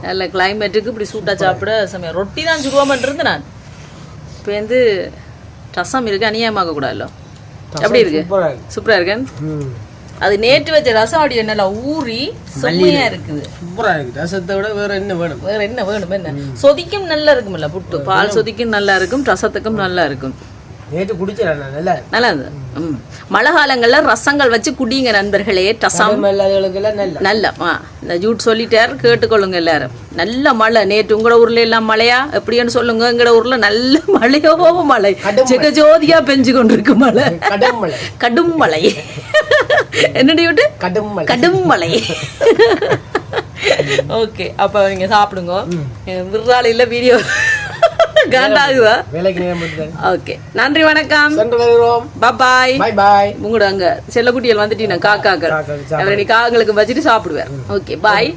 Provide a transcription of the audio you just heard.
நல்ல கிளைமேட்டுக்கு இப்படி சூட்டா சாப்பிட சமயம் ரொட்டி தான் சுடுவாமன் இருந்து நான் இப்போ வந்து ரசம் இருக்கு அநியாயமாக கூடாதுல்ல எப்படி இருக்கு சூப்பரா இருக்கேன் அது நேற்று வச்ச ரசம் அப்படி நல்லா ஊறி செம்மையா இருக்குது சூப்பரா இருக்கு ரசத்தை விட வேற என்ன வேணும் என்ன சொதிக்கும் நல்லா இருக்கும்ல புட்டு பால் சொதிக்கும் நல்லா இருக்கும் ரசத்துக்கும் நல்லா இருக்கும் நேற்று குடிச்சேன் நல்லா மழை காலங்கள்ல ரசங்கள் வச்சு குடிங்க நண்பர்களே ரசம் நல்ல இந்த ஜூட் சொல்லிட்டார் கேட்டுக்கொள்ளுங்க எல்லாரும் நல்ல மழை நேற்று உங்களோட ஊர்ல எல்லாம் மழையா எப்படின்னு சொல்லுங்க எங்களோட ஊர்ல நல்ல மழையோ மழை ஜெகஜோதியா பெஞ்சு கொண்டிருக்கு மழை கடும் மழை என்னடி விட்டு கடும் மழை ஓகே அப்ப நீங்க சாப்பிடுங்க விருதாளில வீடியோ ஓகே நன்றி வணக்கம் பாய் உங்களோட அங்க செல்லக்குட்டிகள் வந்துட்டீங்க காக்காக்கள் நீ காங்களுக்கு வச்சுட்டு சாப்பிடுவேன் ஓகே பாய்